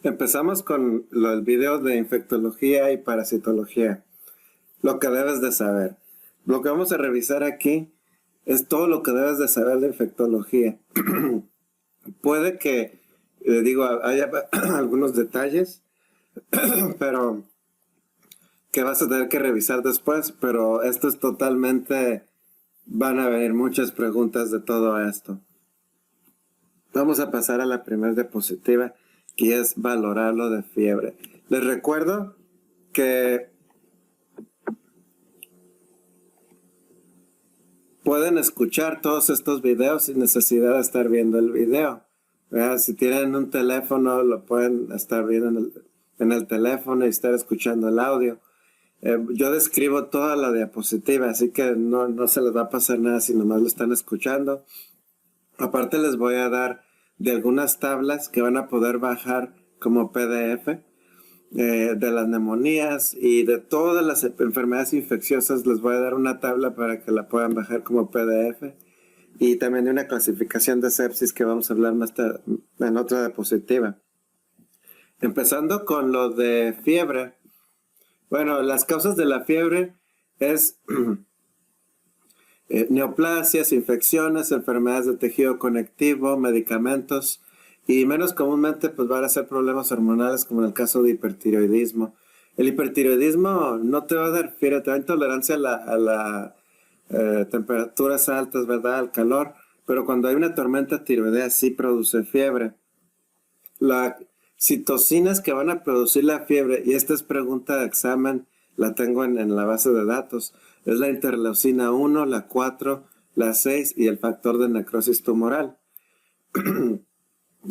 Empezamos con el video de infectología y parasitología. Lo que debes de saber. Lo que vamos a revisar aquí es todo lo que debes de saber de infectología. Puede que, haya algunos detalles, pero que vas a tener que revisar después, pero esto es totalmente, van a venir muchas preguntas de todo esto. Vamos a pasar a la primera diapositiva, que es valorar lo de fiebre. Les recuerdo que pueden escuchar todos estos videos sin necesidad de estar viendo el video. ¿Verdad? Si tienen un teléfono, lo pueden estar viendo en el teléfono y estar escuchando el audio. Yo describo toda la diapositiva, así que no se les va a pasar nada si nomás lo están escuchando. Aparte les voy a dar de algunas tablas que van a poder bajar como PDF de las neumonías y de todas las enfermedades infecciosas. Les voy a dar una tabla para que la puedan bajar como PDF y también de una clasificación de sepsis que vamos a hablar más tarde en otra diapositiva. Empezando con lo de fiebre. Bueno, las causas de la fiebre es neoplasias, infecciones, enfermedades de tejido conectivo, medicamentos y menos comúnmente pues van a ser problemas hormonales como en el caso de hipertiroidismo. El hipertiroidismo no te va a dar fiebre, te da intolerancia a la temperaturas altas, ¿verdad? Al calor, pero cuando hay una tormenta tiroidea sí produce fiebre. Las citocinas que van a producir la fiebre, y esta es pregunta de examen, la tengo en la base de datos, es la interleucina 1, la 4, la 6 y el factor de necrosis tumoral.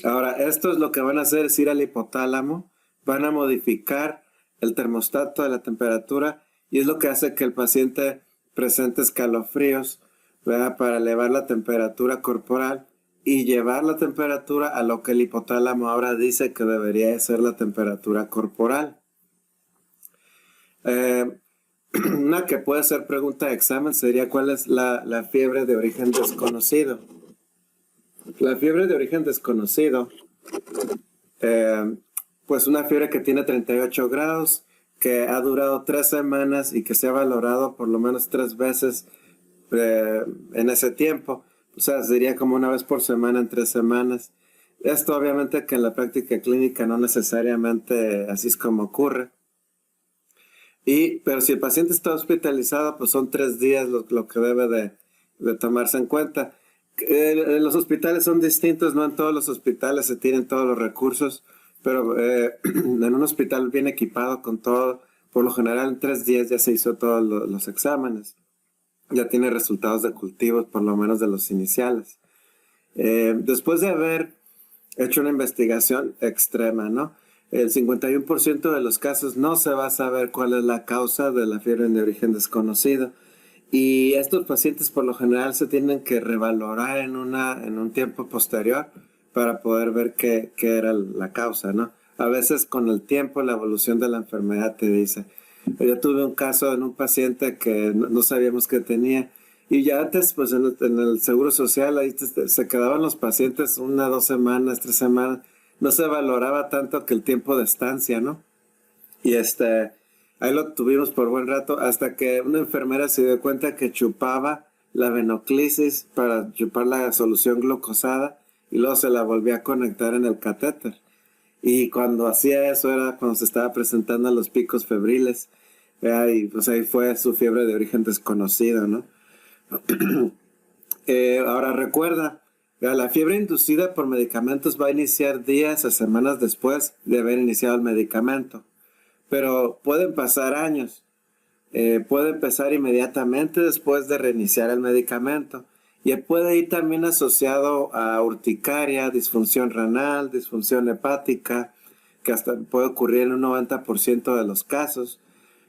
Ahora, esto es lo que van a hacer, es ir al hipotálamo, van a modificar el termostato de la temperatura y es lo que hace que el paciente presente escalofríos, ¿verdad? Para elevar la temperatura corporal y llevar la temperatura a lo que el hipotálamo ahora dice que debería ser la temperatura corporal. Una que puede ser pregunta de examen sería ¿cuál es la fiebre de origen desconocido? La fiebre de origen desconocido, pues una fiebre que tiene 38 grados, que ha durado 3 semanas y que se ha valorado por lo menos 3 veces en ese tiempo. O sea, sería como una vez por semana en 3 semanas. Esto obviamente que en la práctica clínica no necesariamente así es como ocurre. Pero si el paciente está hospitalizado, pues son 3 días lo que debe de tomarse en cuenta. Los hospitales son distintos, no en todos los hospitales se tienen todos los recursos, pero en un hospital bien equipado con todo, por lo general en 3 días ya se hizo todos los exámenes. Ya tiene resultados de cultivos, por lo menos de los iniciales. Después de haber hecho una investigación extrema, ¿no? El 51% de los casos no se va a saber cuál es la causa de la fiebre de origen desconocido. Y estos pacientes por lo general se tienen que revalorar en un tiempo posterior para poder ver qué era la causa, ¿no? A veces con el tiempo la evolución de la enfermedad te dice. Yo tuve un caso en un paciente que no sabíamos que tenía y ya antes pues en el Seguro Social ahí se quedaban los pacientes 1, 2 semanas, 3 semanas. No se valoraba tanto que el tiempo de estancia, ¿no? Y ahí lo tuvimos por buen rato hasta que una enfermera se dio cuenta que chupaba la venoclisis para chupar la solución glucosada y luego se la volvía a conectar en el catéter. Y cuando hacía eso era cuando se estaba presentando los picos febriles. Y pues ahí fue su fiebre de origen desconocido, ¿no? Ahora recuerda, la fiebre inducida por medicamentos va a iniciar días o semanas después de haber iniciado el medicamento. Pero pueden pasar años. Puede empezar inmediatamente después de reiniciar el medicamento. Y puede ir también asociado a urticaria, disfunción renal, disfunción hepática, que hasta puede ocurrir en un 90% de los casos,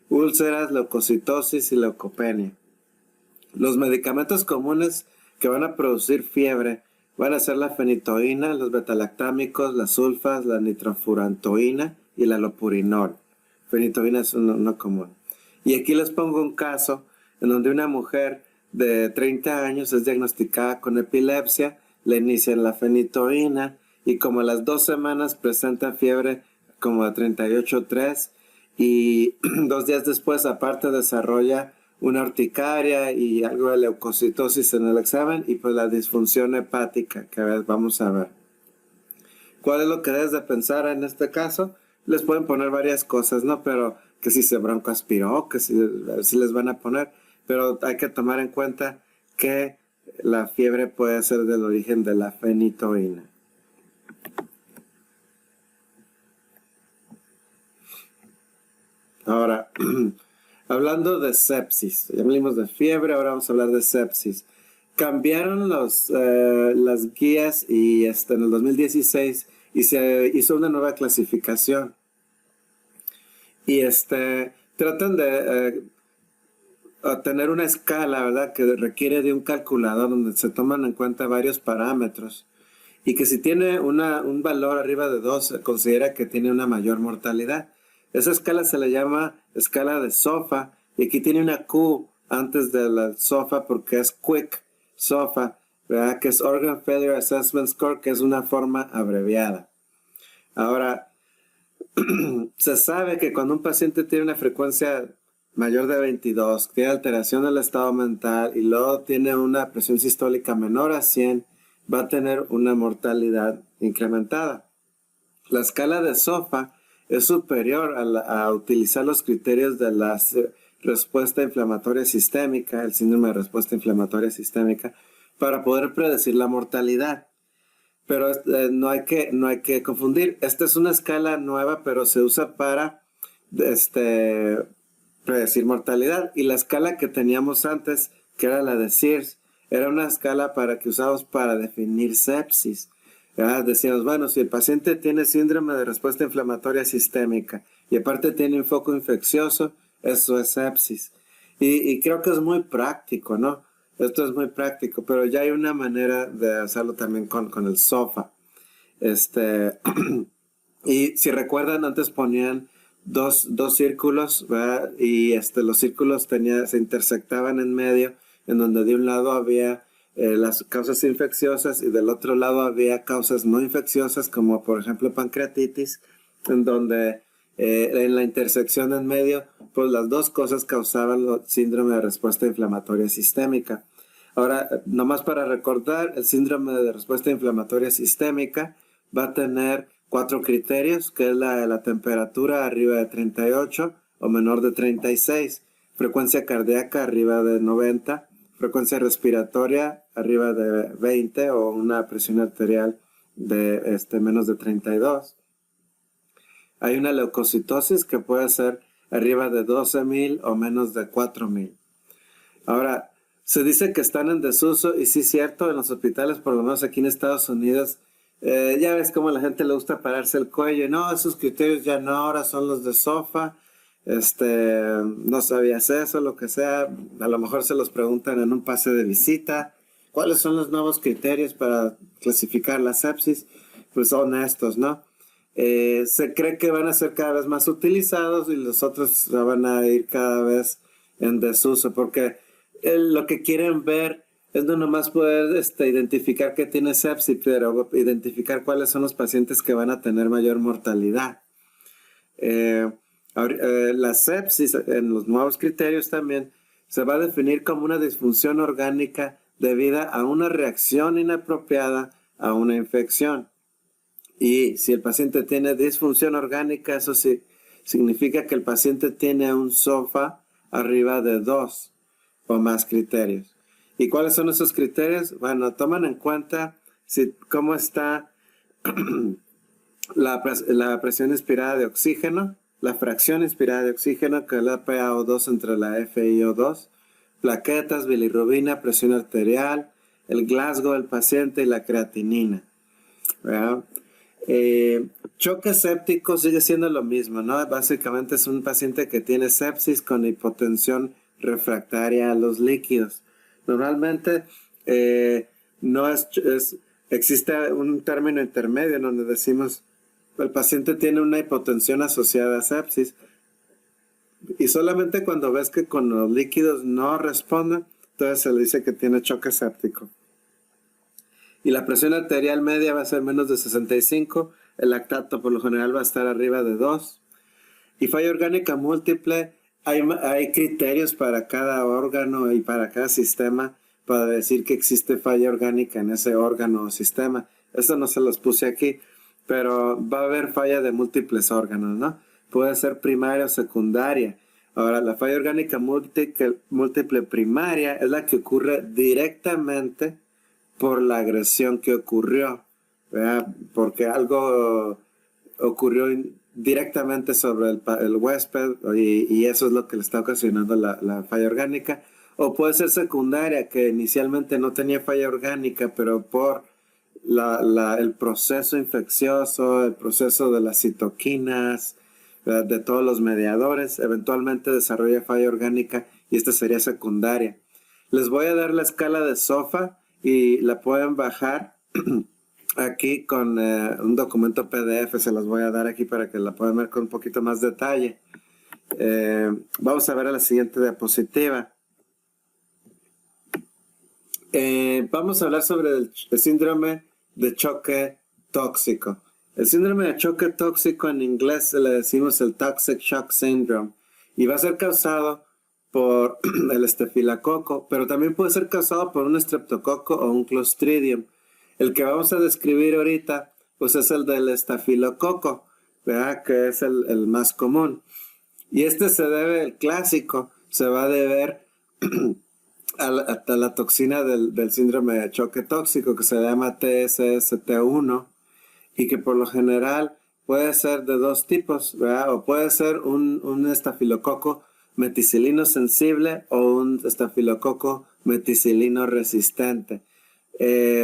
úlceras, leucocitosis y leucopenia. Los medicamentos comunes que van a producir fiebre van a ser la fenitoína, los betalactámicos, las sulfas, la nitrofurantoína y la lopurinol. Fenitoína es uno común. Y aquí les pongo un caso en donde una mujer de 30 años es diagnosticada con epilepsia, le inician la fenitoína y como a las 2 semanas presenta fiebre como de 38,3 y 2 días después aparte desarrolla una urticaria y algo de leucocitosis en el examen y pues la disfunción hepática que vamos a ver. ¿Cuál es lo que debes de pensar en este caso? Les pueden poner varias cosas, ¿no? Pero que si se broncoaspiró, que si les van a poner, pero hay que tomar en cuenta que la fiebre puede ser del origen de la fenitoína. Ahora, hablando de sepsis, ya hablamos de fiebre, ahora vamos a hablar de sepsis. Cambiaron las guías y en el 2016 y se hizo una nueva clasificación. Y tratan de tener una escala, ¿verdad? Que requiere de un calculador donde se toman en cuenta varios parámetros. Y que si tiene un valor arriba de 2, se considera que tiene una mayor mortalidad. Esa escala se le llama escala de SOFA. Y aquí tiene una Q antes de la SOFA porque es Quick SOFA, ¿verdad? Que es Organ Failure Assessment Score, que es una forma abreviada. Ahora, se sabe que cuando un paciente tiene una frecuencia mayor de 22, tiene alteración del estado mental y luego tiene una presión sistólica menor a 100, va a tener una mortalidad incrementada. La escala de SOFA es superior a utilizar los criterios de la respuesta inflamatoria sistémica, el síndrome de respuesta inflamatoria sistémica, para poder predecir la mortalidad. Pero no hay que confundir. Esta es una escala nueva, pero se usa para predecir mortalidad. Y la escala que teníamos antes, que era la de Sears, era una escala que usábamos para definir sepsis. Decíamos, bueno, si el paciente tiene síndrome de respuesta inflamatoria sistémica y aparte tiene un foco infeccioso, eso es sepsis. Y creo que es muy práctico, ¿no? Esto es muy práctico, pero ya hay una manera de hacerlo también con el SOFA. Y si recuerdan, antes ponían dos círculos, ¿verdad? Y los círculos se intersectaban en medio, en donde de un lado había las causas infecciosas y del otro lado había causas no infecciosas, como por ejemplo pancreatitis, en donde en la intersección en medio, pues las dos cosas causaban el síndrome de respuesta inflamatoria sistémica. Ahora, nomás para recordar, el síndrome de respuesta inflamatoria sistémica va a tener 4 criterios, que es la temperatura arriba de 38 o menor de 36, frecuencia cardíaca arriba de 90, frecuencia respiratoria arriba de 20 o una presión arterial de menos de 32. Hay una leucocitosis que puede ser arriba de 12,000 o menos de 4,000. Ahora, se dice que están en desuso y sí es cierto, en los hospitales, por lo menos aquí en Estados Unidos, ya ves cómo a la gente le gusta pararse el cuello. No, esos criterios ya no, ahora son los de SOFA. No sabías eso, lo que sea. A lo mejor se los preguntan en un pase de visita. ¿Cuáles son los nuevos criterios para clasificar la sepsis? Pues son estos, ¿no? Se cree que van a ser cada vez más utilizados y los otros van a ir cada vez en desuso porque lo que quieren ver es no nomás poder identificar que tiene sepsis, pero identificar cuáles son los pacientes que van a tener mayor mortalidad. La sepsis en los nuevos criterios también se va a definir como una disfunción orgánica debida a una reacción inapropiada a una infección. Y si el paciente tiene disfunción orgánica, eso sí significa que el paciente tiene un SOFA arriba de 2 o más criterios. ¿Y cuáles son esos criterios? Bueno, toman en cuenta cómo está la presión inspirada de oxígeno, la fracción inspirada de oxígeno, que es la PaO2 entre la FiO2, plaquetas, bilirrubina, presión arterial, el Glasgow del paciente y la creatinina. ¿Verdad? Choque séptico sigue siendo lo mismo, ¿no? Básicamente es un paciente que tiene sepsis con hipotensión refractaria a los líquidos. Normalmente existe un término intermedio en donde decimos el paciente tiene una hipotensión asociada a sepsis y solamente cuando ves que con los líquidos no responde, entonces se le dice que tiene choque séptico. y la presión arterial media va a ser menos de 65, el lactato por lo general va a estar arriba de 2. Y falla orgánica múltiple, hay criterios para cada órgano y para cada sistema para decir que existe falla orgánica en ese órgano o sistema. Eso no se los puse aquí, pero va a haber falla de múltiples órganos, ¿no? Puede ser primaria o secundaria. Ahora, la falla orgánica múltiple primaria es la que ocurre directamente por la agresión que ocurrió, ¿verdad? Porque algo ocurrió directamente sobre el huésped y eso es lo que le está ocasionando la falla orgánica. O puede ser secundaria, que inicialmente no tenía falla orgánica, pero por el proceso infeccioso, el proceso de las citoquinas, de todos los mediadores, eventualmente desarrolla falla orgánica y esta sería secundaria. Les voy a dar la escala de SOFA y la pueden bajar aquí con un documento PDF, se las voy a dar aquí para que la puedan ver con un poquito más detalle. Vamos a ver a la siguiente diapositiva. Vamos a hablar sobre el síndrome de choque tóxico. El síndrome de choque tóxico en inglés le decimos el Toxic Shock Syndrome y va a ser causado por el estafilococo, pero también puede ser causado por un estreptococo o un clostridium. El que vamos a describir ahorita pues es el del estafilococo, ¿verdad? Que es el más común. Y este el clásico, se va a deber a la toxina del síndrome de choque tóxico que se llama TSST1 y que por lo general puede ser de dos tipos, ¿verdad? O puede ser un estafilococo meticilino sensible o un estafilococo meticilino resistente.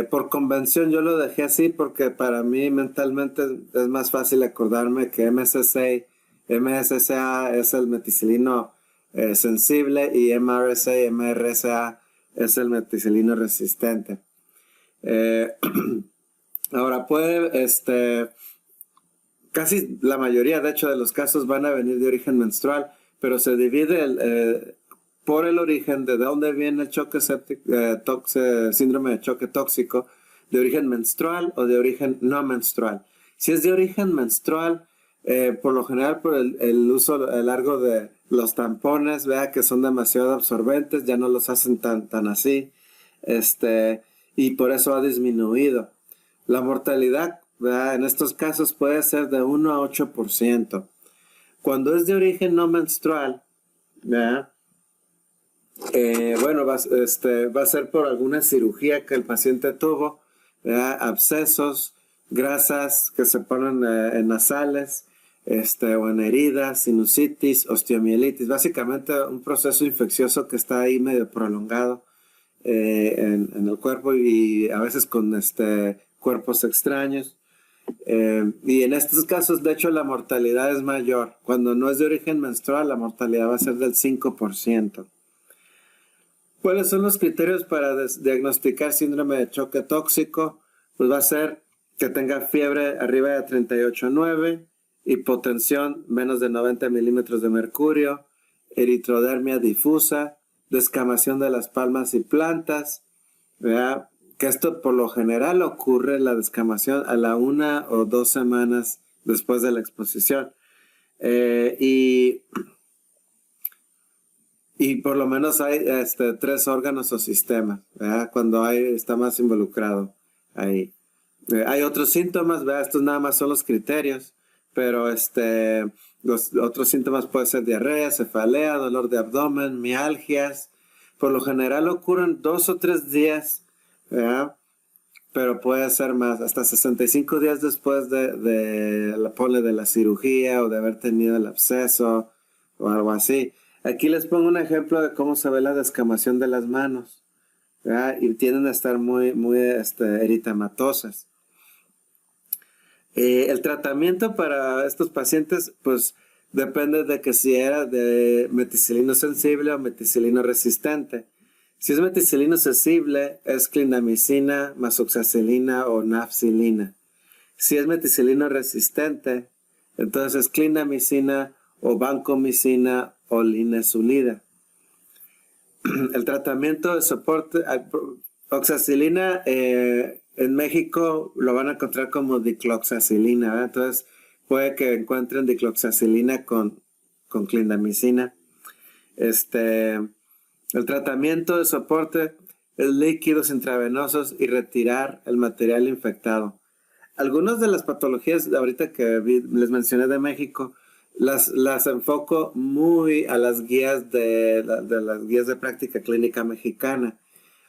Por convención yo lo dejé así porque para mí mentalmente es más fácil acordarme que MSSA es el meticilino sensible y MRSA es el meticilino resistente. Ahora casi la mayoría de hecho de los casos van a venir de origen menstrual, pero se divide por el origen de dónde viene el síndrome de choque tóxico, de origen menstrual o de origen no menstrual. Si es de origen menstrual, por lo general por el uso largo de los tampones, vea que son demasiado absorbentes, ya no los hacen tan así, y por eso ha disminuido. La mortalidad, ¿verdad? En estos casos puede ser de 1 a 8%. Cuando es de origen no menstrual, ¿verdad? Va a ser por alguna cirugía que el paciente tuvo, ¿verdad? Abscesos, grasas que se ponen en nasales, o en heridas, sinusitis, osteomielitis, básicamente un proceso infeccioso que está ahí medio prolongado en el cuerpo y a veces con cuerpos extraños. Y en estos casos, de hecho, la mortalidad es mayor. Cuando no es de origen menstrual, la mortalidad va a ser del 5%. ¿Cuáles son los criterios para diagnosticar síndrome de choque tóxico? Pues va a ser que tenga fiebre arriba de 38,9, hipotensión menos de 90 milímetros de mercurio, eritrodermia difusa, descamación de las palmas y plantas, ¿verdad? Que esto por lo general ocurre la descamación a la 1 o 2 semanas después de la exposición. Y por lo menos hay 3 órganos o sistemas, ¿verdad? Cuando está más involucrado ahí. Hay otros síntomas, ¿verdad? Estos nada más son los criterios, pero los otros síntomas pueden ser diarrea, cefalea, dolor de abdomen, mialgias. Por lo general ocurren 2 o 3 días, ¿verdad? Pero puede ser más, hasta 65 días después de la cirugía o de haber tenido el absceso o algo así. Aquí les pongo un ejemplo de cómo se ve la descamación de las manos, ¿verdad? Y tienden a estar muy eritematosas. El tratamiento para estos pacientes, pues, depende de que si era de meticilino sensible o meticilino resistente. Si es meticilino sensible, es clindamicina, masoxacilina o nafcilina. Si es meticilino resistente, entonces es clindamicina o vancomicina o linezolida. El tratamiento de soporte, oxacilina en México lo van a encontrar como dicloxacilina, ¿verdad? Entonces puede que encuentren dicloxacilina con clindamicina. El tratamiento de soporte es líquidos intravenosos y retirar el material infectado. Algunas de las patologías ahorita que les mencioné de México, las enfoco muy a las guías de las guías de práctica clínica mexicana.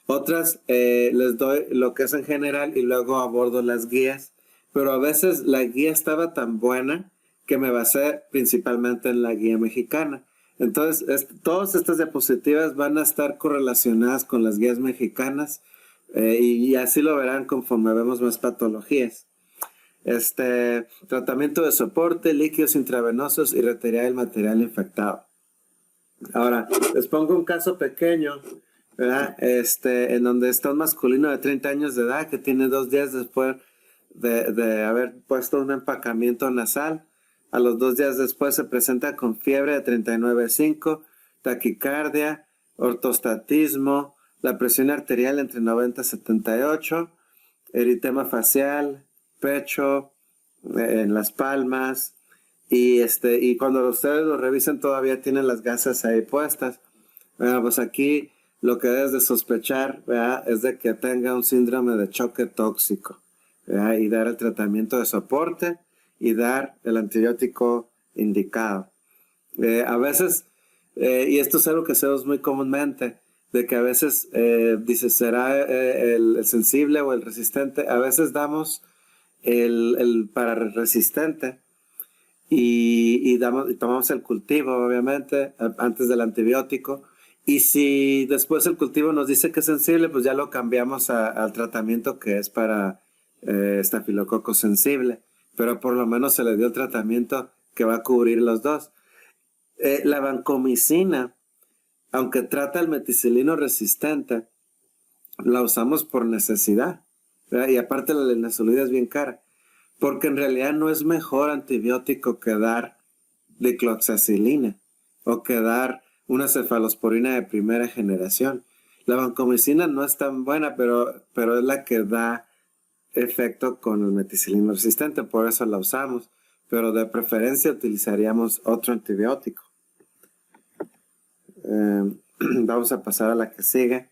Otras les doy lo que es en general y luego abordo las guías. Pero a veces la guía estaba tan buena que me basé principalmente en la guía mexicana. Entonces, todas estas diapositivas van a estar correlacionadas con las guías mexicanas y así lo verán conforme vemos más patologías. Tratamiento de soporte, líquidos intravenosos y retirar el material infectado. Ahora, les pongo un caso pequeño, ¿verdad? En donde está un masculino de 30 años de edad que tiene 2 días después de haber puesto un empacamiento nasal. A los 2 días después se presenta con fiebre de 39,5, taquicardia, ortostatismo, la presión arterial entre 90 y 78, eritema facial, pecho, en las palmas, y cuando ustedes lo revisen todavía tienen las gasas ahí puestas. Bueno, pues aquí lo que debes de sospechar, ¿verdad?, es de que tenga un síndrome de choque tóxico, ¿verdad?, y dar el tratamiento de soporte y dar el antibiótico indicado. A veces, y esto es algo que hacemos muy comúnmente, de que a veces dice, ¿será el sensible o el resistente? A veces damos el para resistente y tomamos el cultivo, obviamente, antes del antibiótico. Y si después el cultivo nos dice que es sensible, pues ya lo cambiamos al tratamiento que es para estafilococo sensible. Pero por lo menos se le dio el tratamiento que va a cubrir los dos. La vancomicina, aunque trata el meticilino resistente, la usamos por necesidad, ¿verdad? Y aparte la linezolida es bien cara, porque en realidad no es mejor antibiótico que dar dicloxacilina o que dar una cefalosporina de primera generación. La vancomicina no es tan buena, pero es la que da efecto con el meticilino resistente, por eso la usamos, pero de preferencia utilizaríamos otro antibiótico. Vamos a pasar a la que sigue.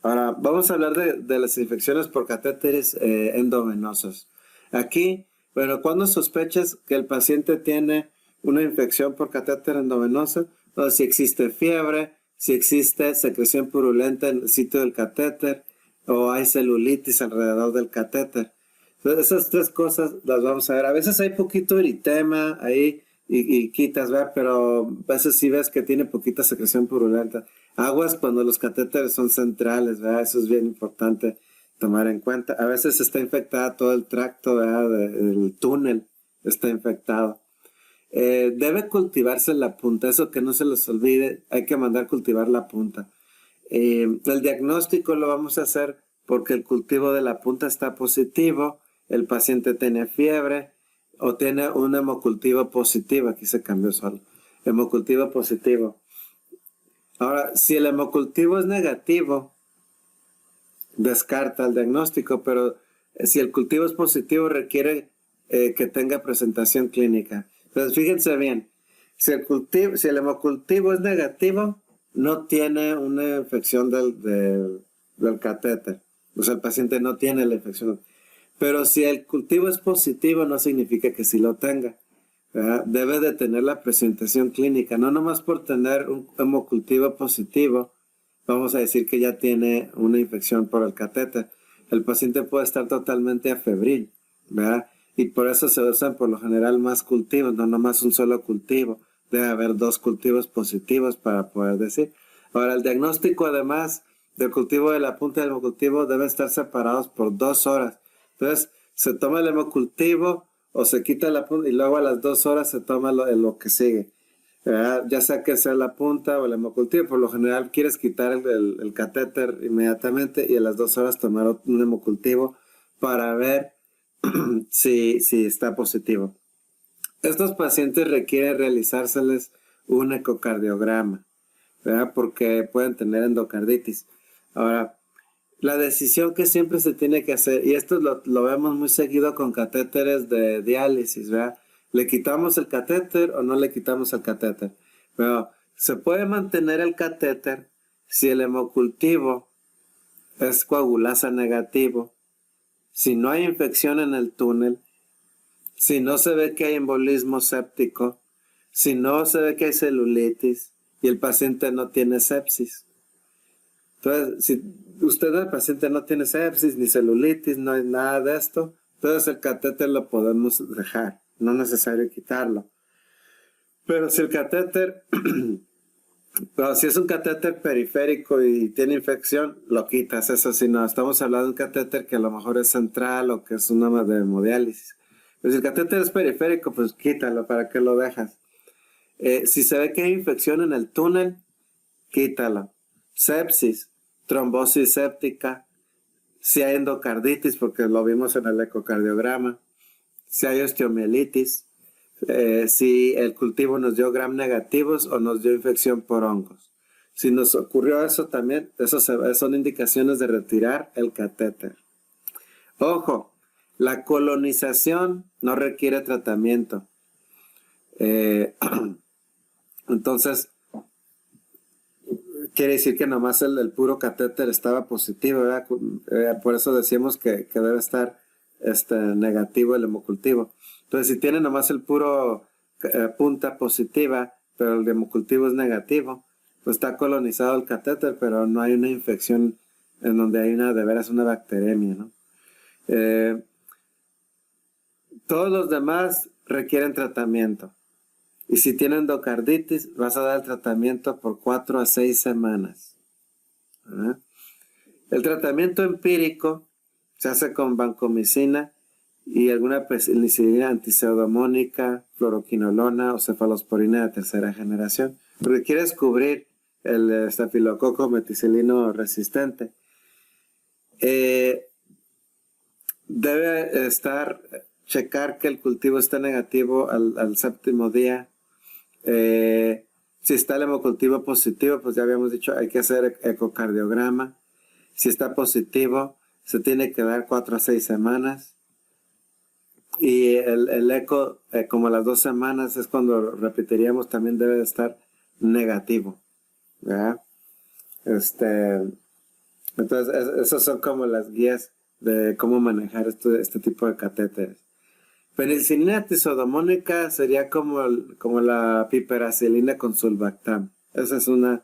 Ahora, vamos a hablar de las infecciones por catéteres endovenosos. Aquí, bueno, cuando sospechas que el paciente tiene una infección por catéter endovenoso, o si existe fiebre, si existe secreción purulenta en el sitio del catéter, o hay celulitis alrededor del catéter. Entonces, esas 3 cosas las vamos a ver. A veces hay poquito eritema ahí y quitas, ¿verdad? Pero a veces sí ves que tiene poquita secreción purulenta. Aguas cuando los catéteres son centrales, ¿verdad? Eso es bien importante tomar en cuenta. A veces está infectada todo el tracto, ¿verdad? El túnel está infectado. Debe cultivarse la punta, eso que no se les olvide, hay que mandar cultivar la punta. El diagnóstico lo vamos a hacer porque el cultivo de la punta está positivo, el paciente tiene fiebre o tiene un hemocultivo positivo, aquí se cambió solo, hemocultivo positivo. Ahora, si el hemocultivo es negativo, descarta el diagnóstico, pero si el cultivo es positivo requiere que tenga presentación clínica. Entonces, fíjense bien, si el hemocultivo es negativo, no tiene una infección del catéter. O sea, el paciente no tiene la infección. Pero si el cultivo es positivo, no significa que sí lo tenga, ¿verdad? Debe de tener la presentación clínica. No nomás por tener un hemocultivo positivo, vamos a decir que ya tiene una infección por el catéter. El paciente puede estar totalmente afebril, ¿verdad? Y por eso se usan por lo general más cultivos, no nomás un solo cultivo. Debe haber 2 cultivos positivos para poder decir. Ahora, el diagnóstico, además del cultivo de la punta del hemocultivo, debe estar separados por 2 horas. Entonces, se toma el hemocultivo o se quita la punta y luego a las 2 horas se toma lo que sigue. Ya sea que sea la punta o el hemocultivo, por lo general quieres quitar el catéter inmediatamente y a las 2 horas tomar un hemocultivo para ver si está positivo. Estos pacientes requieren realizárseles un ecocardiograma, ¿verdad? Porque pueden tener endocarditis. Ahora, la decisión que siempre se tiene que hacer, y esto lo vemos muy seguido con catéteres de diálisis, ¿verdad? ¿Le quitamos el catéter o no le quitamos el catéter? Pero se puede mantener el catéter si el hemocultivo es coagulasa negativo, si no hay infección en el túnel, si no se ve que hay embolismo séptico, si no se ve que hay celulitis y el paciente no tiene sepsis. Entonces, si usted, el paciente, no tiene sepsis ni celulitis, no hay nada de esto, entonces el catéter lo podemos dejar, no es necesario quitarlo. Pero si el catéter, pero si es un catéter periférico y tiene infección, lo quitas, eso sí, no, estamos hablando de un catéter que a lo mejor es central o que es una de hemodiálisis. Pero si el catéter es periférico, pues quítalo, ¿para qué lo dejas? Si se ve que hay infección en el túnel, quítalo. Sepsis, trombosis séptica, si hay endocarditis, porque lo vimos en el ecocardiograma, si hay osteomielitis, si el cultivo nos dio gram negativos o nos dio infección por hongos. Si nos ocurrió eso también, son indicaciones de retirar el catéter. Ojo, la colonización no requiere tratamiento. Entonces, quiere decir que nomás el puro catéter estaba positivo, ¿verdad? Por eso decíamos que debe estar negativo el hemocultivo. Entonces, si tiene nomás el puro punta positiva, pero el hemocultivo es negativo, pues está colonizado el catéter, pero no hay una infección en donde hay de veras una bacteremia, ¿no? Todos los demás requieren tratamiento. Y si tienen endocarditis, vas a dar el tratamiento por 4 a 6 semanas. ¿Ah? El tratamiento empírico se hace con vancomicina y alguna penicilina antipseudomónica, fluoroquinolona o cefalosporina de tercera generación, porque quieres cubrir el estafilococo meticilino resistente. Debe checar que el cultivo esté negativo al séptimo día. Si está el hemocultivo positivo, pues ya habíamos dicho, hay que hacer ecocardiograma. Si está positivo, se tiene que dar 4 a 6 semanas. Y el eco, como a las 2 semanas, es cuando repetiríamos, también debe de estar negativo, ¿verdad? Entonces, esas son como las guías de cómo manejar este tipo de catéteres. Penicilina antiseudomónica sería como la piperacilina con sulbactam. Esa es una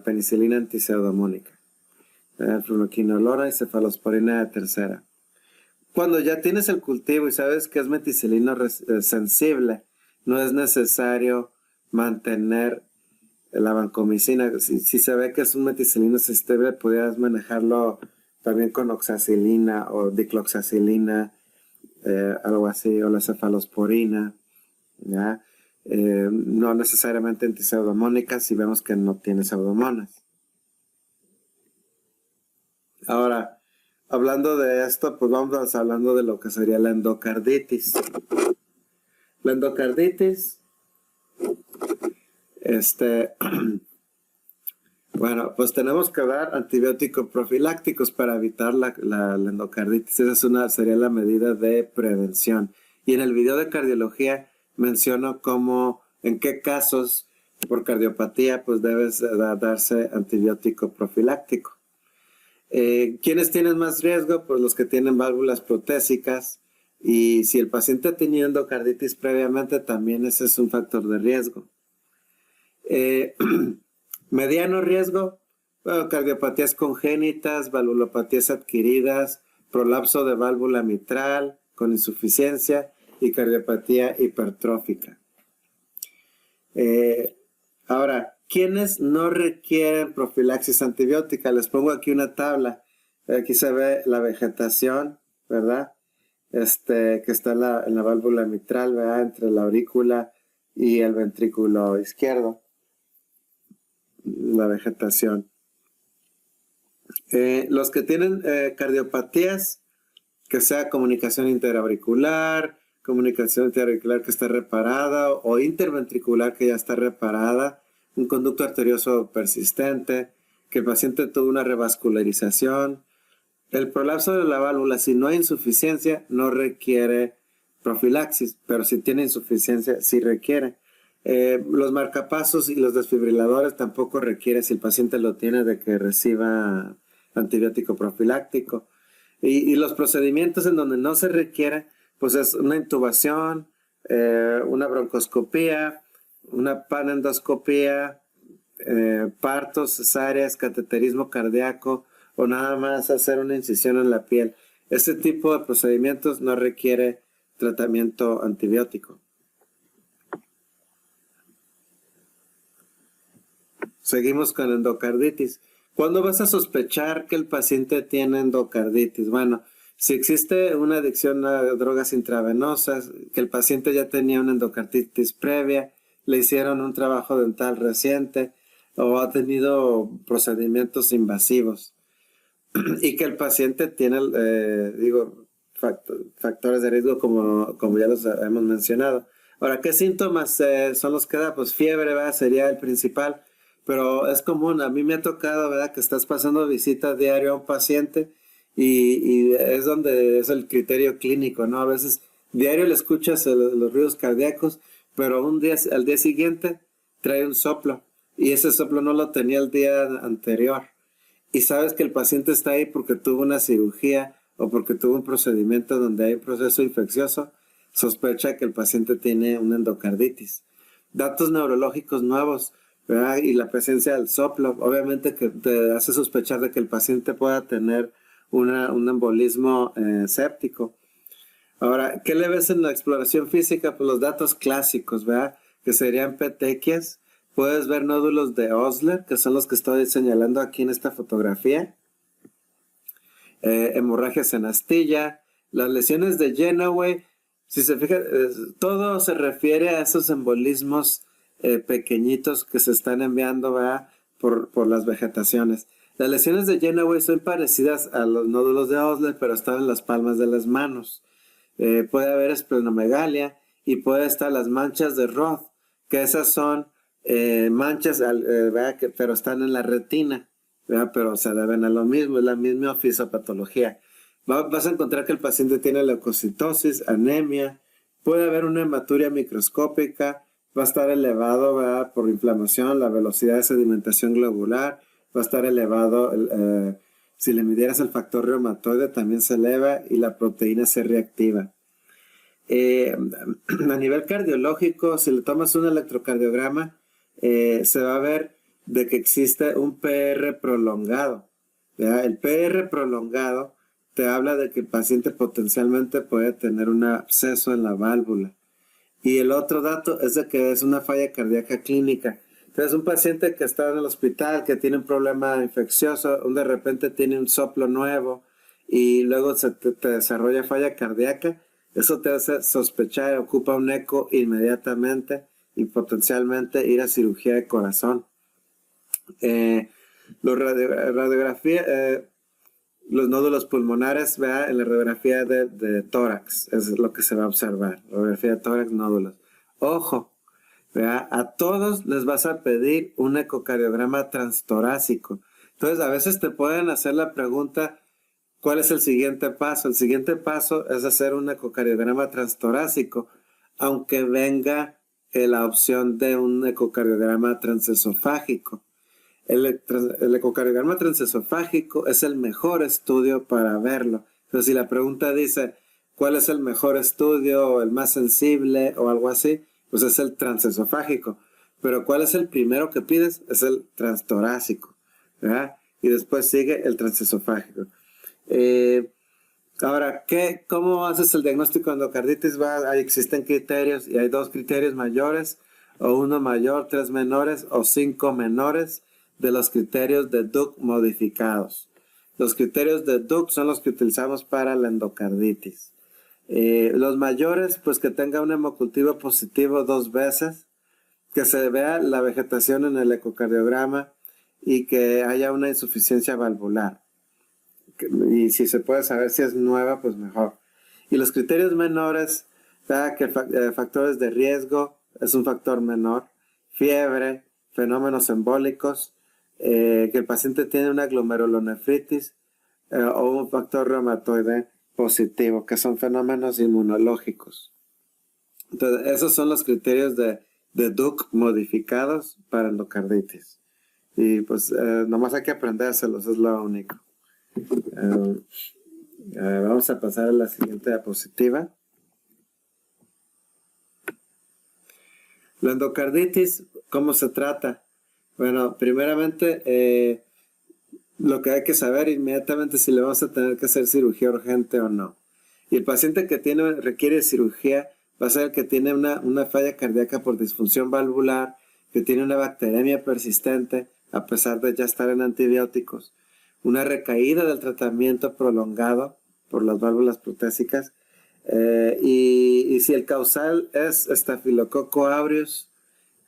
penicilina antiseudomónica. Fluoroquinolona y cefalosporina de tercera. Cuando ya tienes el cultivo y sabes que es meticilina sensible, no es necesario mantener la vancomicina. Si se ve que es un meticilina sensible, podrías manejarlo también con oxacilina o dicloxacilina, algo así, o la cefalosporina, ¿ya? No necesariamente antipseudomónica si vemos que no tiene pseudomonas. Ahora, hablando de esto, pues vamos hablando de lo que sería la endocarditis. La endocarditis, bueno, pues tenemos que dar antibióticos profilácticos para evitar la endocarditis. Esa sería la medida de prevención. Y en el video de cardiología menciono en qué casos por cardiopatía pues debes darse antibiótico profiláctico. ¿Quiénes tienen más riesgo? Pues los que tienen válvulas protésicas. Y si el paciente ha tenido endocarditis previamente, también ese es un factor de riesgo. Mediano riesgo, bueno, cardiopatías congénitas, valvulopatías adquiridas, prolapso de válvula mitral con insuficiencia y cardiopatía hipertrófica. Ahora, ¿quiénes no requieren profilaxis antibiótica? Les pongo aquí una tabla. Aquí se ve la vegetación, ¿verdad? Que está en la válvula mitral, ¿verdad? Entre la aurícula y el ventrículo izquierdo. La vegetación. Los que tienen cardiopatías, que sea comunicación interauricular, comunicación interauricular que está reparada o interventricular que ya está reparada, un conducto arterioso persistente, que el paciente tuvo una revascularización. El prolapso de la válvula, si no hay insuficiencia, no requiere profilaxis, pero si tiene insuficiencia, sí requiere. Los marcapasos y los desfibriladores tampoco requiere, si el paciente lo tiene, de que reciba antibiótico profiláctico. Y los procedimientos en donde no se requiere, pues es una intubación, una broncoscopía, una panendoscopía, partos, cesáreas, cateterismo cardíaco o nada más hacer una incisión en la piel. Este tipo de procedimientos no requiere tratamiento antibiótico. Seguimos con endocarditis. ¿Cuándo vas a sospechar que el paciente tiene endocarditis? Bueno, si existe una adicción a drogas intravenosas, que el paciente ya tenía una endocarditis previa, le hicieron un trabajo dental reciente o ha tenido procedimientos invasivos y que el paciente tiene, factores de riesgo como ya los hemos mencionado. Ahora, ¿qué síntomas son los que da? Pues fiebre, ¿verdad? Sería el principal. Pero es común, a mí me ha tocado, ¿verdad?, que estás pasando visita diaria a un paciente y es donde es el criterio clínico, ¿no? A veces diario le escuchas los ruidos cardíacos, pero al día siguiente trae un soplo y ese soplo no lo tenía el día anterior. Y sabes que el paciente está ahí porque tuvo una cirugía o porque tuvo un procedimiento donde hay un proceso infeccioso, sospecha que el paciente tiene una endocarditis. Datos neurológicos nuevos, ¿verdad? Y la presencia del soplo, obviamente que te hace sospechar de que el paciente pueda tener un embolismo séptico. Ahora, ¿qué le ves en la exploración física? Pues los datos clásicos, ¿verdad? Que serían petequias. Puedes ver nódulos de Osler, que son los que estoy señalando aquí en esta fotografía. Hemorragias en astilla. Las lesiones de Genoway, si se fijan, todo se refiere a esos embolismos pequeñitos que se están enviando, ¿verdad?, por las vegetaciones. Las lesiones de Genoway son parecidas a los nódulos de Osler, pero están en las palmas de las manos. Puede haber esplenomegalia y puede estar las manchas de Roth, que esas son manchas, ¿verdad?, pero están en la retina, ¿verdad?, pero se deben a lo mismo, es la misma fisiopatología. Vas a encontrar que el paciente tiene leucocitosis, anemia, puede haber una hematuria microscópica, va a estar elevado, ¿verdad?, por inflamación, la velocidad de sedimentación globular, va a estar elevado, si le midieras el factor reumatoide también se eleva y la proteína C reactiva. A nivel cardiológico, si le tomas un electrocardiograma, se va a ver de que existe un PR prolongado, ¿verdad? El PR prolongado te habla de que el paciente potencialmente puede tener un absceso en la válvula. Y el otro dato es de que es una falla cardíaca clínica. Entonces, un paciente que está en el hospital, que tiene un problema infeccioso, de repente tiene un soplo nuevo y luego te desarrolla falla cardíaca, eso te hace sospechar, ocupa un eco inmediatamente y potencialmente ir a cirugía de corazón. Los nódulos pulmonares, ¿verdad?, en la radiografía de tórax, es lo que se va a observar, radiografía de tórax, nódulos. Ojo, ¿verdad?, a todos les vas a pedir un ecocardiograma transtorácico. Entonces, a veces te pueden hacer la pregunta, ¿cuál es el siguiente paso? El siguiente paso es hacer un ecocardiograma transtorácico, aunque venga la opción de un ecocardiograma transesofágico. El ecocardiograma transesofágico es el mejor estudio para verlo. Entonces, si la pregunta dice, ¿cuál es el mejor estudio o el más sensible o algo así? Pues es el transesofágico. Pero ¿cuál es el primero que pides? Es el transtorácico, ¿verdad? Y después sigue el transesofágico. Ahora, ¿cómo haces el diagnóstico de endocarditis? Existen criterios y hay 2 criterios mayores, o 1 mayor, 3 menores o 5 menores de los criterios de Duke modificados. Los criterios de Duke son los que utilizamos para la endocarditis. Los mayores, pues que tenga un hemocultivo positivo 2 veces, que se vea la vegetación en el ecocardiograma y que haya una insuficiencia valvular. Y si se puede saber si es nueva, pues mejor. Y los criterios menores, que factores de riesgo es un factor menor, fiebre, fenómenos embólicos, que el paciente tiene una glomerulonefritis o un factor reumatoide positivo, que son fenómenos inmunológicos. Entonces, esos son los criterios de Duke modificados para endocarditis. Y pues nomás hay que aprendérselos, es lo único. Vamos a pasar a la siguiente diapositiva. La endocarditis, ¿cómo se trata? Bueno, primeramente, lo que hay que saber inmediatamente si le vamos a tener que hacer cirugía urgente o no. Y el paciente que requiere cirugía va a ser el que tiene una falla cardíaca por disfunción valvular, que tiene una bacteremia persistente a pesar de ya estar en antibióticos, una recaída del tratamiento prolongado por las válvulas protésicas, y si el causal es Staphylococcus aureus,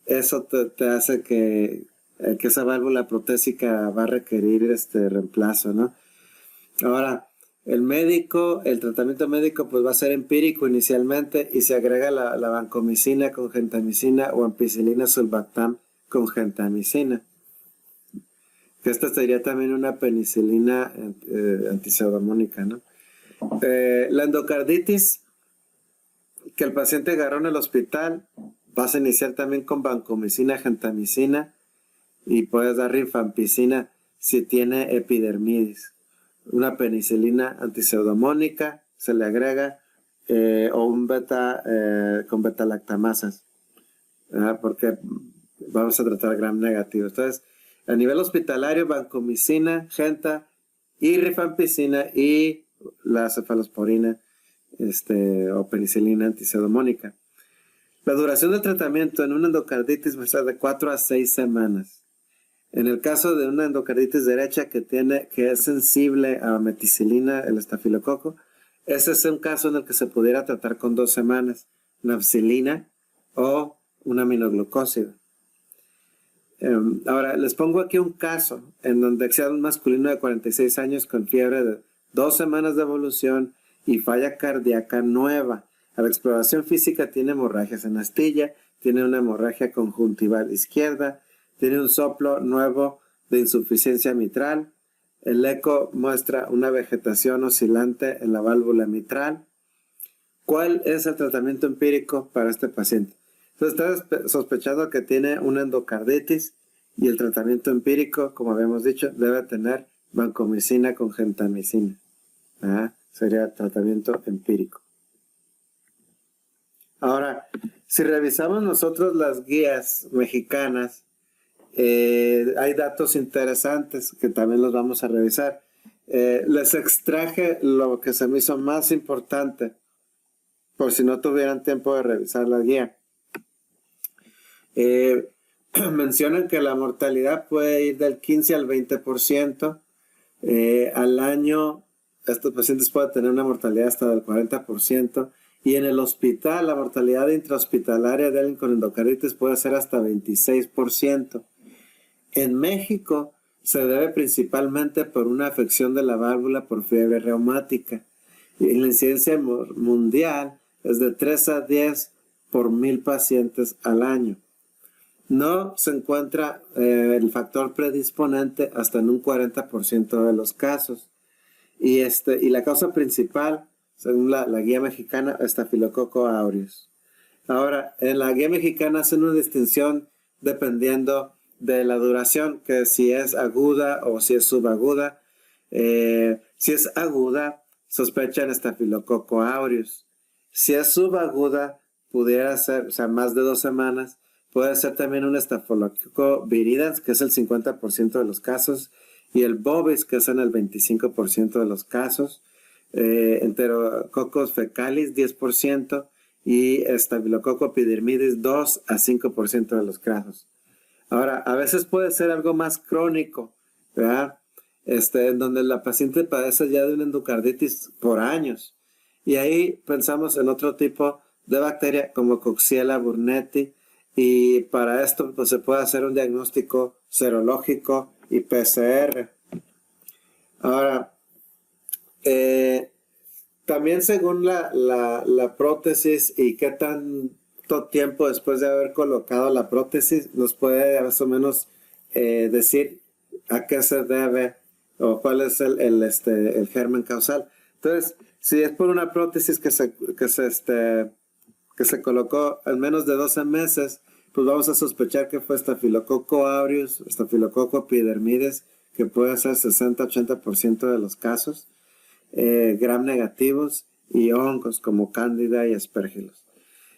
eso te hace que esa válvula protésica va a requerir reemplazo, ¿no? Ahora, el tratamiento médico pues va a ser empírico inicialmente y se agrega la vancomicina con gentamicina o ampicilina sulbactam con gentamicina. Que esta sería también una penicilina antipseudomónica, ¿no? La endocarditis que el paciente agarró en el hospital, vas a iniciar también con vancomicina, gentamicina y puedes dar rifampicina si tiene epidermidis. Una penicilina antipseudomónica se le agrega o un beta con beta-lactamasas, porque vamos a tratar gram negativo. Entonces, a nivel hospitalario, vancomicina, genta y rifampicina y la cefalosporina o penicilina antipseudomónica. La duración del tratamiento en una endocarditis va a ser de 4 a 6 semanas. En el caso de una endocarditis derecha que es sensible a meticilina, el estafilococo, ese es un caso en el que se pudiera tratar con 2 semanas, nafcilina o una aminoglucósida. Ahora, les pongo aquí un caso en donde sea un masculino de 46 años con fiebre de 2 semanas de evolución y falla cardíaca nueva. A la exploración física tiene hemorragias en astilla, tiene una hemorragia conjuntival izquierda, tiene un soplo nuevo de insuficiencia mitral. El eco muestra una vegetación oscilante en la válvula mitral. ¿Cuál es el tratamiento empírico para este paciente? Entonces, está sospechando que tiene una endocarditis y el tratamiento empírico, como habíamos dicho, debe tener vancomicina con gentamicina. Sería tratamiento empírico. Ahora, si revisamos nosotros las guías mexicanas, hay datos interesantes que también los vamos a revisar. Les extraje lo que se me hizo más importante, por si no tuvieran tiempo de revisar la guía. Mencionan que la mortalidad puede ir del 15 al 20%. Al año, estos pacientes pueden tener una mortalidad hasta del 40%. Y en el hospital, la mortalidad intrahospitalaria de alguien con endocarditis puede ser hasta 26%. En México se debe principalmente por una afección de la válvula por fiebre reumática. Y la incidencia mundial es de 3 a 10 por 1000 pacientes al año. No se encuentra el factor predisponente hasta en un 40% de los casos. Y la causa principal, según la guía mexicana, Staphylococcus aureus. Ahora, en la guía mexicana hacen una distinción dependiendo de la duración, que si es aguda o si es subaguda. Si es aguda, sospechan Staphylococcus aureus. Si es subaguda, pudiera ser, o sea, más de 2 semanas, puede ser también un Staphylococcus viridans, que es el 50% de los casos, y el bovis, que es en el 25% de los casos, Enterococcus fecalis, 10%, y Staphylococcus epidermidis, 2 a 5% de los casos. Ahora, a veces puede ser algo más crónico, ¿verdad? En donde la paciente padece ya de una endocarditis por años. Y ahí pensamos en otro tipo de bacteria como Coxiella burnetii. Y para esto pues, se puede hacer un diagnóstico serológico y PCR. Ahora, también según la prótesis y qué tanto tiempo después de haber colocado la prótesis, nos puede más o menos decir a qué se debe o cuál es el germen causal. Entonces, si es por una prótesis que se colocó en menos de 12 meses, pues vamos a sospechar que fue Staphylococcus aureus, Staphylococcus epidermidis, que puede ser 60-80% de los casos, gram negativos y hongos como Candida y Aspergillus.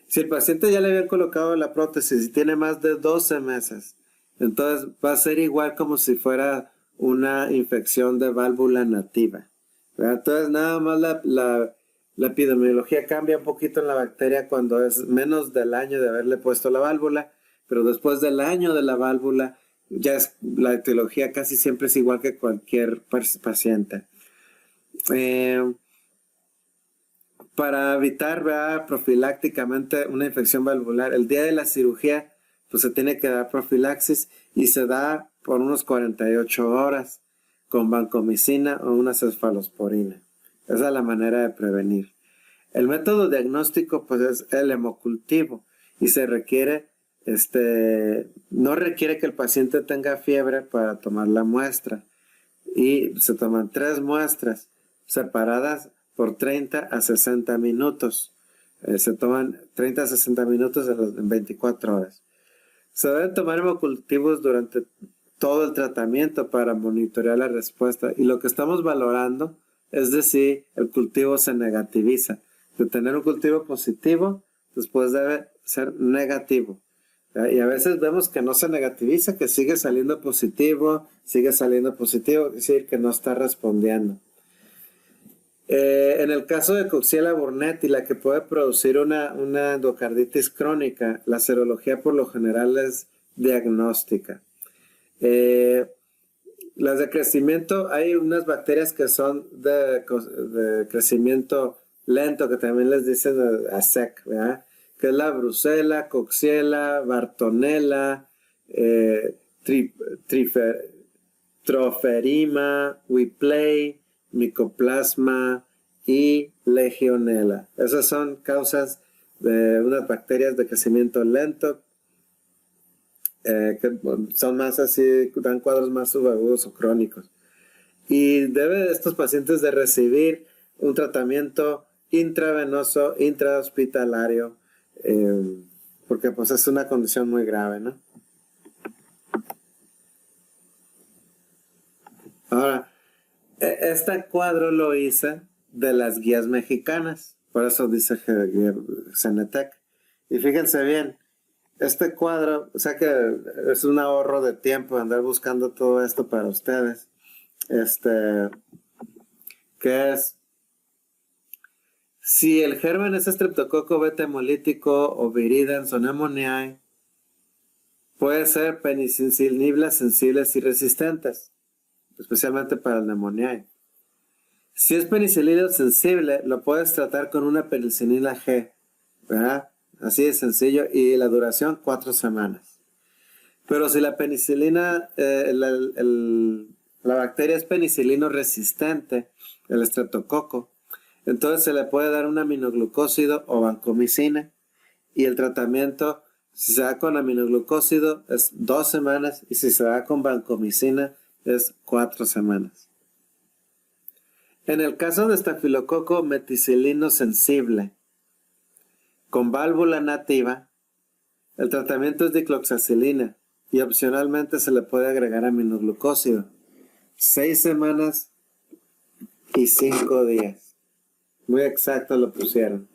Si el paciente ya le habían colocado la prótesis y tiene más de 12 meses, entonces va a ser igual como si fuera una infección de válvula nativa, ¿verdad? Entonces nada más la epidemiología cambia un poquito en la bacteria cuando es menos del año de haberle puesto la válvula, pero después del año de la válvula, la etiología casi siempre es igual que cualquier paciente. Para evitar, ¿verdad?, profilácticamente una infección valvular, el día de la cirugía, pues se tiene que dar profilaxis y se da por unos 48 horas con vancomicina o una cefalosporina. Esa es la manera de prevenir. El método diagnóstico, pues, es el hemocultivo y se requiere, no requiere que el paciente tenga fiebre para tomar la muestra. Y se toman 3 muestras separadas por 30 a 60 minutos. Se toman 30 a 60 minutos en 24 horas. Se deben tomar hemocultivos durante todo el tratamiento para monitorear la respuesta. Y lo que estamos valorando es de si el cultivo se negativiza. De tener un cultivo positivo, después debe ser negativo. Y a veces vemos que no se negativiza, que sigue saliendo positivo, es decir, que no está respondiendo. En el caso de Coxiella burnetii, la que puede producir una endocarditis crónica, la serología por lo general es diagnóstica. Las de crecimiento, hay unas bacterias que son de crecimiento lento, que también les dicen ASEC, ¿verdad?, que es la Brucella, Coxiella, Bartonella, Troferima, Whippley, Mycoplasma y Legionella. Esas son causas de unas bacterias de crecimiento lento, que son más así, dan cuadros más subagudos o crónicos. Y debe estos pacientes de recibir un tratamiento intravenoso, intrahospitalario, porque pues es una condición muy grave, ¿no? Ahora, este cuadro lo hice de las guías mexicanas, por eso dice Cenetec. Y fíjense bien, este cuadro, o sea que es un ahorro de tiempo andar buscando todo esto para ustedes. Que es, si el germen es Streptococcus beta hemolítico o viridans o pneumoniae, puede ser penicilinibles sensibles y resistentes, especialmente para el pneumoniae. Si es penicilino sensible, lo puedes tratar con una penicilina G, ¿verdad? Así de sencillo, y la duración 4 semanas. Pero si la penicilina, la bacteria es penicilino resistente, el estreptococo, entonces se le puede dar un aminoglucósido o vancomicina, y el tratamiento, si se da con aminoglucósido, es 2 semanas, y si se da con vancomicina, es 4 semanas. En el caso de estafilococo meticilino sensible con válvula nativa, el tratamiento es dicloxacilina y opcionalmente se le puede agregar aminoglucósido. 6 semanas y 5 días. Muy exacto lo pusieron.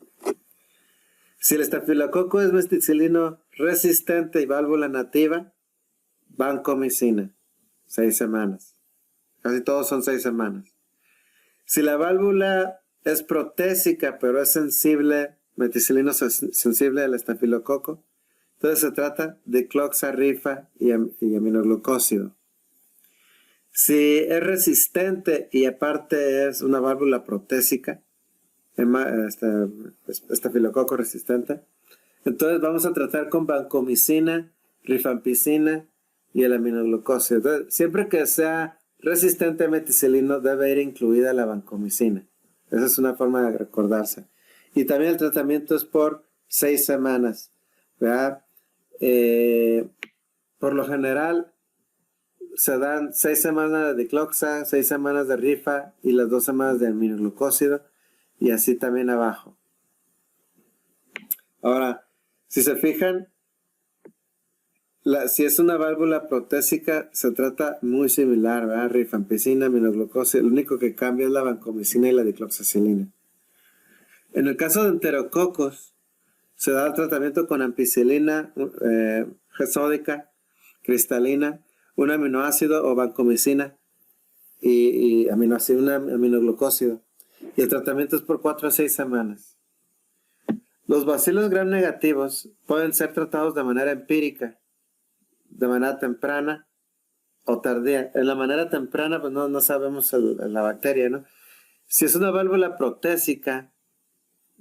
Si el estafilococo es meticilino resistente y válvula nativa, vancomicina. 6 semanas. Casi todos son 6 semanas. Si la válvula es protésica, pero es sensible, meticilino sensible al estafilococo, entonces se trata de cloxarifa y aminoglucósido. Si es resistente y aparte es una válvula protésica, estafilococo resistente, entonces vamos a tratar con vancomicina, rifampicina y el aminoglucósido. Entonces, siempre que sea resistente a meticilino debe ir incluida la vancomicina. Esa es una forma de recordarse. Y también el tratamiento es por 6 semanas, ¿verdad? Por lo general, se dan 6 semanas de dicloxa, 6 semanas de rifa y las 2 semanas de aminoglucósido, y así también abajo. Ahora, si se fijan, si es una válvula protésica, se trata muy similar, ¿verdad? Rifampicina, aminoglucósido, lo único que cambia es la vancomicina y la dicloxacilina. En el caso de enterococos, se da el tratamiento con ampicilina, G-sódica, cristalina, un aminoácido o vancomicina y aminoácido, un aminoglucósido. Y el tratamiento es por 4 a 6 semanas. Los bacilos gram negativos pueden ser tratados de manera empírica, de manera temprana o tardía. En la manera temprana, pues no sabemos la bacteria, ¿no? Si es una válvula protésica,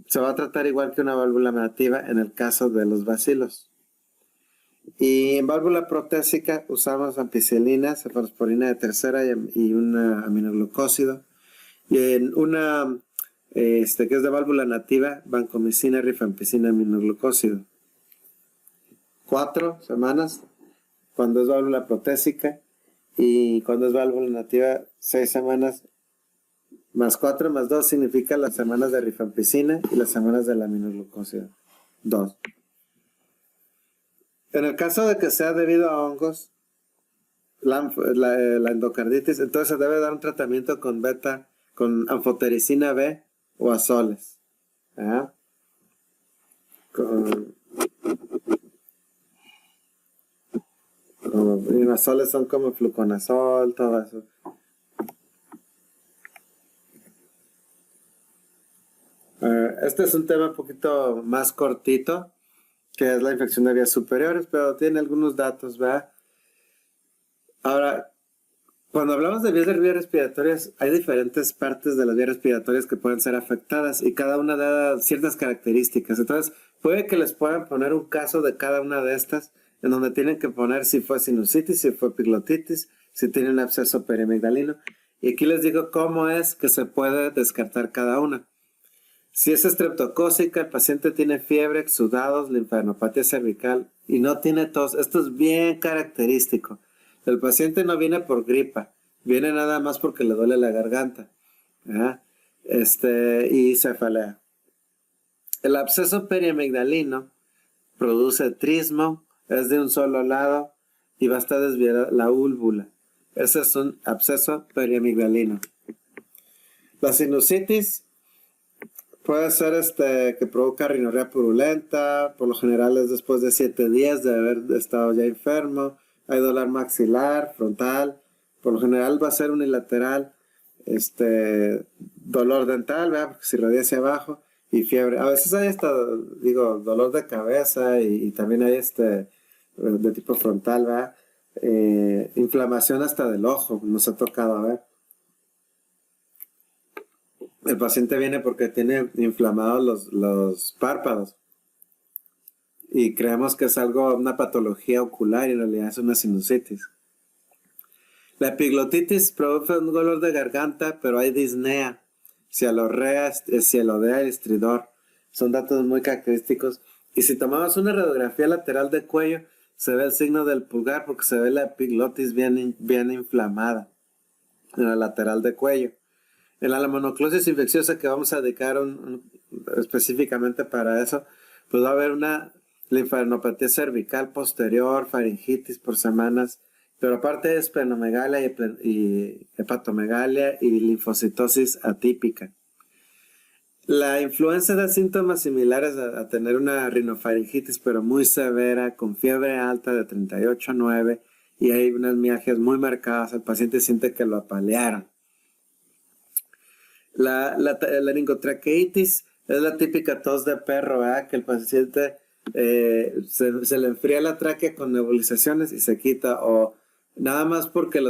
se va a tratar igual que una válvula nativa en el caso de los bacilos. Y en válvula protésica usamos ampicilina, cefalosporina de tercera y un aminoglucósido. Y en una que es de válvula nativa, vancomicina, rifampicina, aminoglucósido. 4 semanas cuando es válvula protésica, y cuando es válvula nativa 6 semanas. Más 4 más 2 significa las semanas de rifampicina y las semanas del aminoglucósido. 2. En el caso de que sea debido a hongos, la endocarditis, entonces se debe dar un tratamiento con anfotericina B o azoles. ¿Ah? Y azoles son como fluconazol, todo eso. Este es un tema un poquito más cortito, que es la infección de vías superiores, pero tiene algunos datos, ¿verdad? Ahora, cuando hablamos de vías respiratorias, hay diferentes partes de las vías respiratorias que pueden ser afectadas y cada una da ciertas características. Entonces, puede que les puedan poner un caso de cada una de estas, en donde tienen que poner si fue sinusitis, si fue epiglotitis, si tienen absceso periamigdalino. Y aquí les digo cómo es que se puede descartar cada una. Si es estreptocócica, el paciente tiene fiebre, exudados, linfadenopatía cervical y no tiene tos. Esto es bien característico. El paciente no viene por gripa, viene nada más porque le duele la garganta. Y cefalea. El absceso periamigdalino produce trismo, es de un solo lado y va a estar desviada la úlvula. Ese es un absceso periamigdalino. La sinusitis puede ser que provoca rinorrea purulenta, por lo general es después de 7 días de haber estado ya enfermo. Hay dolor maxilar, frontal, por lo general va a ser unilateral, dolor dental, ¿verdad? Porque se irradia hacia abajo, y fiebre. A veces hay dolor de cabeza y también hay de tipo frontal, ¿verdad? Inflamación hasta del ojo, nos ha tocado ver. El paciente viene porque tiene inflamados los párpados y creemos que es una patología ocular y en realidad es una sinusitis. La epiglotitis provoca un dolor de garganta, pero hay disnea, cialorrea, cialodea y estridor. Son datos muy característicos. Y si tomamos una radiografía lateral de cuello, se ve el signo del pulgar porque se ve la epiglotis bien inflamada en la lateral de cuello. En la monoclosis infecciosa, que vamos a dedicar específicamente para eso, pues va a haber una linfadenopatía cervical posterior, faringitis por semanas, pero aparte es esplenomegalia y hepatomegalia y linfocitosis atípica. La influenza da síntomas similares a tener una rinofaringitis, pero muy severa, con fiebre alta de 38,9 y hay unas mialgias muy marcadas. El paciente siente que lo apalearon. La laringotraqueitis es la típica tos de perro, ¿verdad? Que el paciente se le enfría la tráquea con nebulizaciones y se quita, o nada más porque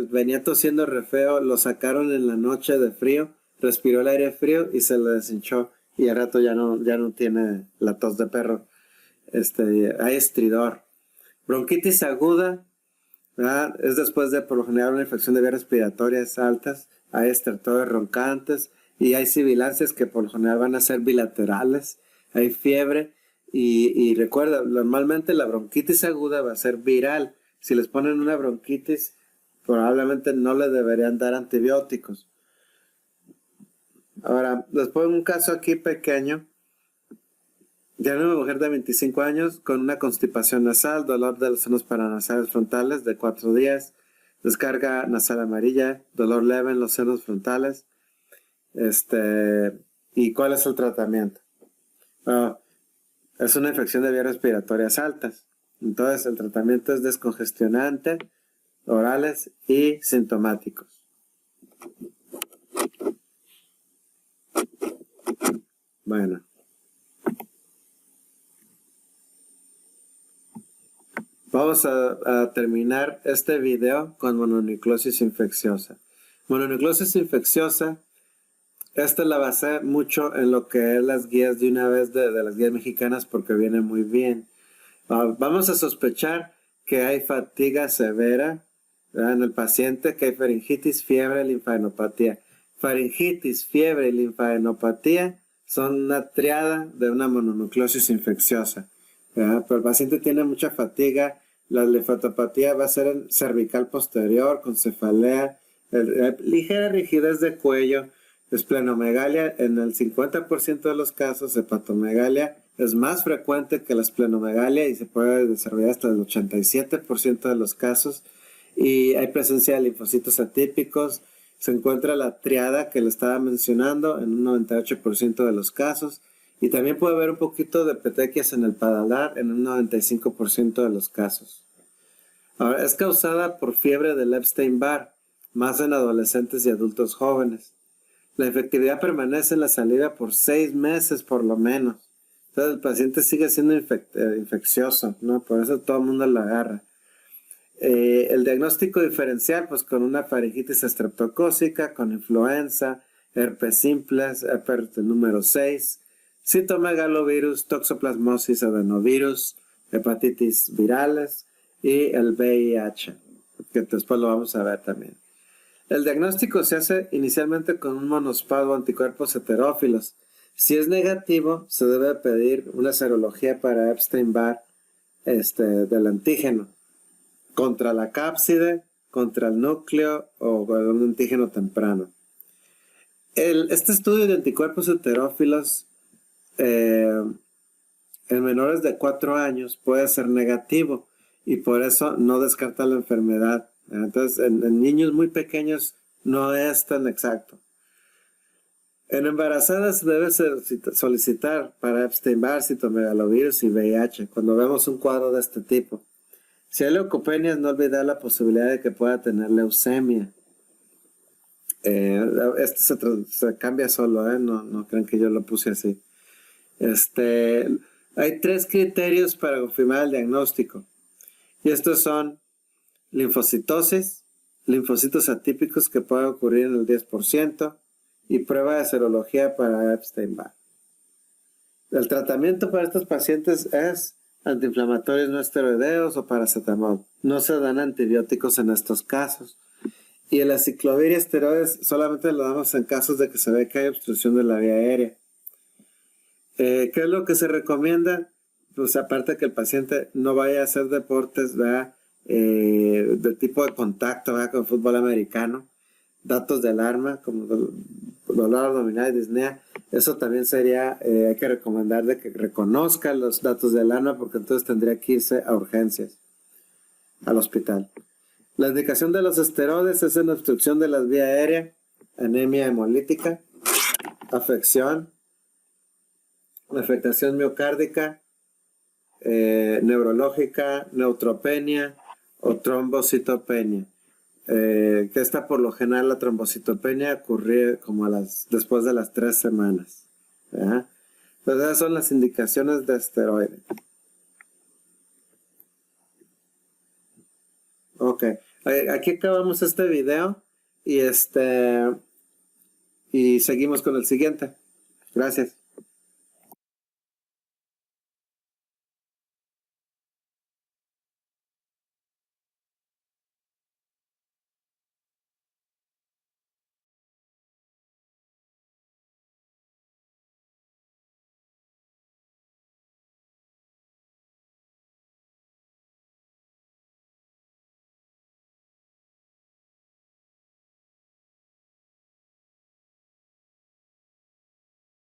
venía tosiendo re feo, lo sacaron en la noche de frío, respiró el aire frío y se le deshinchó y al rato ya no tiene la tos de perro. Hay estridor. Bronquitis aguda, ¿verdad? Es después de por lo general una infección de vías respiratorias altas. Hay estertores roncantes y hay sibilancias que por lo general van a ser bilaterales. Hay fiebre y recuerda, normalmente la bronquitis aguda va a ser viral. Si les ponen una bronquitis probablemente no le deberían dar antibióticos. Ahora, después de un caso aquí pequeño, ya una mujer de 25 años con una constipación nasal, dolor de los senos paranasales frontales de 4 días, descarga nasal amarilla, dolor leve en los senos frontales. ¿Y cuál es el tratamiento? Es una infección de vías respiratorias altas. Entonces, el tratamiento es descongestionante, orales y sintomáticos. Bueno. Vamos a terminar este video con mononucleosis infecciosa. Mononucleosis infecciosa, esta la basé mucho en lo que es las guías de una vez de las guías mexicanas porque viene muy bien. Vamos a sospechar que hay fatiga severa, ¿verdad?, en el paciente, que hay faringitis, fiebre, linfadenopatía. Faringitis, fiebre y linfadenopatía son una triada de una mononucleosis infecciosa. Pero el paciente tiene mucha fatiga, la linfadenopatía va a ser en cervical posterior, con cefalea, ligera rigidez de cuello, esplenomegalia en el 50% de los casos, hepatomegalia es más frecuente que la esplenomegalia y se puede desarrollar hasta el 87% de los casos, y hay presencia de linfocitos atípicos. Se encuentra la triada que le estaba mencionando en un 98% de los casos, y también puede haber un poquito de petequias en el paladar en un 95% de los casos. Ahora, es causada por fiebre del Epstein-Barr, más en adolescentes y adultos jóvenes. La efectividad permanece en la saliva por 6 meses por lo menos. Entonces el paciente sigue siendo infeccioso, ¿no? Por eso todo el mundo lo agarra. El diagnóstico diferencial, pues con una faringitis estreptocócica, con influenza, herpes simplex, herpes número 6, citomegalovirus, toxoplasmosis, adenovirus, hepatitis virales y el VIH, que después lo vamos a ver también. El diagnóstico se hace inicialmente con un monospado anticuerpos heterófilos. Si es negativo, se debe pedir una serología para Epstein-Barr del antígeno contra la cápside, contra el núcleo o con un antígeno temprano. Este estudio de anticuerpos heterófilos en menores de 4 años puede ser negativo y por eso no descarta la enfermedad. Entonces, en niños muy pequeños no es tan exacto. En embarazadas se debe solicitar para Epstein-Barr, citomegalovirus y VIH cuando vemos un cuadro de este tipo. Si hay leucopenias, no olvidar la posibilidad de que pueda tener leucemia. Esto se cambia solo, no crean que yo lo puse así. Hay 3 criterios para confirmar el diagnóstico. Y estos son linfocitosis, linfocitos atípicos que pueden ocurrir en el 10%, y prueba de serología para Epstein-Barr. El tratamiento para estos pacientes es antiinflamatorios no esteroideos o paracetamol. No se dan antibióticos en estos casos. Y el aciclovir y esteroides solamente lo damos en casos de que se ve que hay obstrucción de la vía aérea. ¿Qué es lo que se recomienda? Pues aparte que el paciente no vaya a hacer deportes, ¿verdad?, de tipo de contacto, ¿verdad?, con fútbol americano. Datos de alarma como dolor abdominal y disnea, eso también sería, hay que recomendar de que reconozca los datos de alarma, porque entonces tendría que irse a urgencias, al hospital. La indicación de los esteroides es en obstrucción de las vías aéreas, anemia hemolítica, afección, afectación miocárdica, neurológica, neutropenia o trombocitopenia. Que esta por lo general, la trombocitopenia, ocurre como después de las 3 semanas. ¿Verdad? Entonces esas son las indicaciones de esteroides. Ok, aquí acabamos este video y seguimos con el siguiente. Gracias.